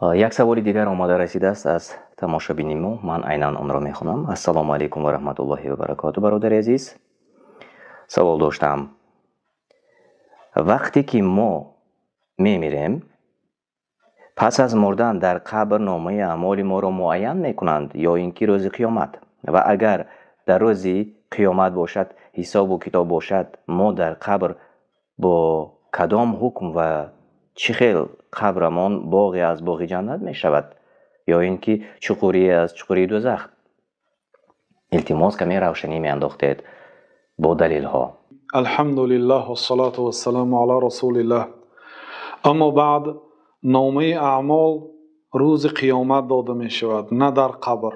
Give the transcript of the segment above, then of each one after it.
یک سوال دیگر آماده رسیده است از تماشابین ما. من عیناً آن را میخونم. السلام علیکم و رحمت الله و برکاته. برادر عزیز، سوال داشتم. وقتی که ما میمیریم، پس از مردن در قبر نامه اعمال ما را معین میکنند یا اینکه روز قیامت؟ و اگر در روز قیامت باشد، حساب و کتاب باشد، ما در قبر با کدام حکم و چه خیل قبرمان باغی از باغ جنت می شود یا اینکه چقوری از چقوری دوزخ؟ التماس کمی روشنی می انداختید با دلیل ها. الحمد لله و الصلاة و السلام علی رسول الله. اما بعد، نامه اعمال روز قیامت داده می شود، نه در قبر.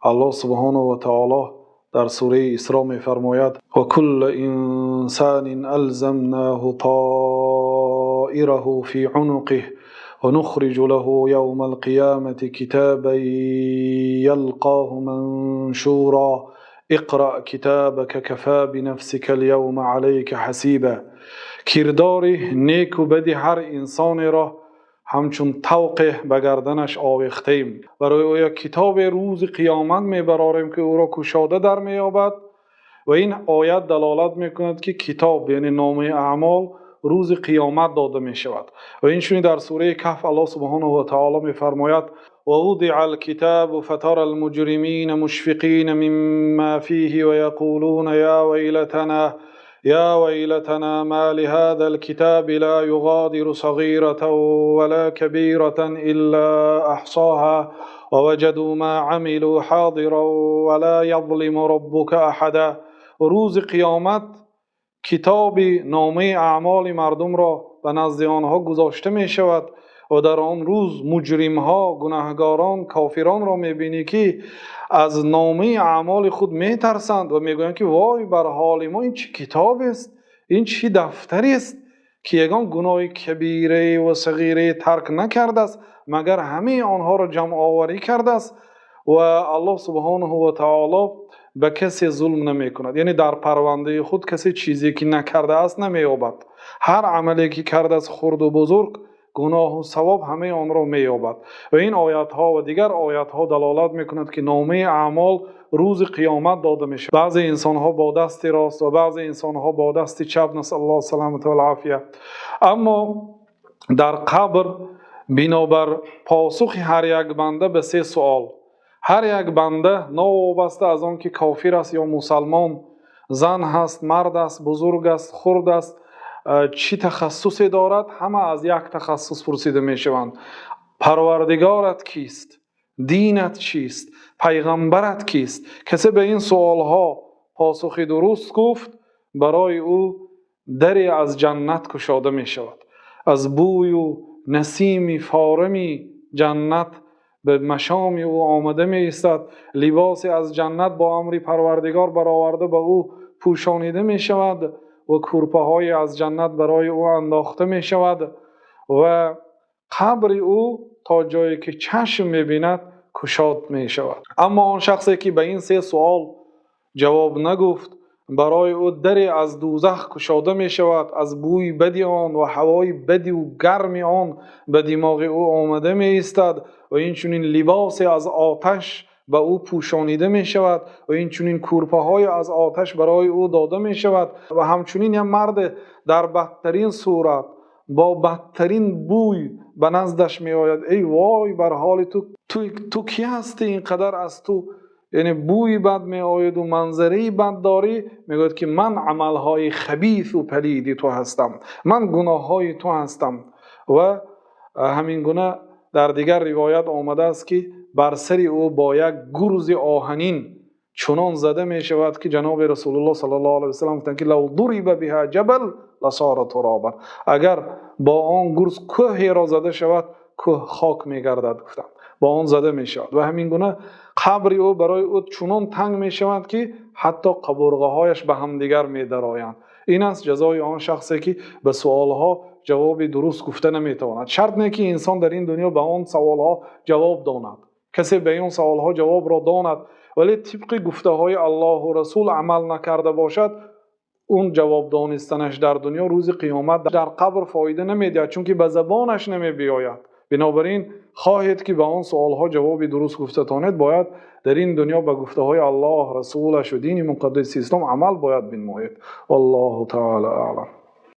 الله سبحانه و تعالی در سوره اسراء می فرماید و کل انسان الزمناه طائره فی عنقه و نخرج له یوم القیامة کتابا یلقاه منشورا اقرأ کتابک کفا بنفسک اليوم علیک حسیبا. کردار نیک و بدی هر انسان را همچون طوق به گردنش آویختیم. برای او یک کتاب روز قیامت میبراریم که او را کشاده در مییابد. و این آیت دلالت میکند که کتاب یعنی نامه اعمال روز قیامت داده می شود. و این در سوره کهف الله سبحانه و تعالی میفرماید و وضع الكتاب فترى المجرمین مشفقین مما فیه و یقولون یا ویلتنا ما لهذا الكتاب لا يغادر صغيرة ولا كبيرة إلا أحصاها ووجدوا ما عملوا حاضرا ولا يظلم ربك أحدا. روز قیامت کتاب نامه اعمال مردم را به نزد آنها گذاشته می شود و در آن روز مجرم ها، گناهگاران، کافران را می بینی که از نامه اعمال خود می ترسند و می گویند که وای بر حال ما، این چه کتاب است، این چه دفتری است که یگان گناه کبیره و صغیره ترک نکرده است مگر همه آنها را جمع آوری کرده است. و الله سبحانه و تعالی به کسی ظلم نمی کند، یعنی در پرونده خود کسی چیزی که نکرده است نمی یابد. هر عملی که کرده است خرد و بزرگ، گناه و ثواب، همه آن را می یابد. و این آیات ها و دیگر آیات ها دلالت می کند که نامه اعمال روز قیامت داده می شود. بعضی انسان ها با دست راست و بعضی انسان ها با دست چپ، نسأل الله سلامت و العافیه. اما در قبر بنابر پاسخ هر یک بنده به 3 سوال، هر یک بنده ناوابسته از آن که کافر است یا مسلمان، زن هست، مرد است، بزرگ است، خرد است، چی تخصصی دارد، همه از یک تخصص پرسیده می شوند. پروردگارت کیست؟ دینت چیست؟ پیغمبرت کیست؟ کسی به این سوال ها پاسخ درست گفت، برای او دری از جنت گشاده می شود. از بوی و نسیم فارمی جنت به مشام او آمده می ایستد. لباسی از جنت با امر پروردگار برآورده به او پوشانیده می شود و کورپه های از جنت برای او انداخته می شود و قبر او تا جایی که چشم می بیند گشاد می شود. اما آن شخصی که به این 3 سوال جواب نگفت، برای او دری از دوزخ گشاده می شود. از بوی بدی آن و هوای بدی و گرم آن به دماغ او آمده می ایستد و این چنین لباسی از آتش به او پوشانیده می شود و این چنین کورپه های از آتش برای او داده می شود و همچنین یک مرد در بدترین صورت با بدترین بوی به نزدش می آید. ای وای بر حال تو کی هستی اینقدر از تو یعنی بوی بد می آید و منظری بد داری؟ می گوید که من عملهای خبیث و پلیدی تو هستم، من گناه های تو هستم. و همین گناه در دیگر روایت آمده است که بر سر او با یک گرز آهنین چنان زده می شود که جناب رسول الله صلی الله علیه و سلم گفتند که لو ضرب بها جبل لصار ترابا، اگر با آن گرز کوهی را زده شود کوه خاک می گردد، گفتند با آن زده می شود. و همین گونه قبر او برای او چنان تنگ می شود که حتی قبرغه هایش به هم دیگر می درآیند. این است جزای آن شخصی که به سوال ها جواب درست گفته نمی تواند. شرط نه که انسان در این دنیا به آن سوال ها جواب داند. کسی به این سوال ها جواب را داند ولی طبق گفته های الله و رسول عمل نکرده باشد، اون جواب دانستنش در دنیا روز قیامت در قبر فایده نمیده، چون که به زبانش نمی بیاید. بنابراین خواهید که به آن سوالها جواب درست گفتتانید، باید در این دنیا به گفته های الله، رسولش و دین مقدس اسلام عمل باید بنمایید. والله تعالی اعلم.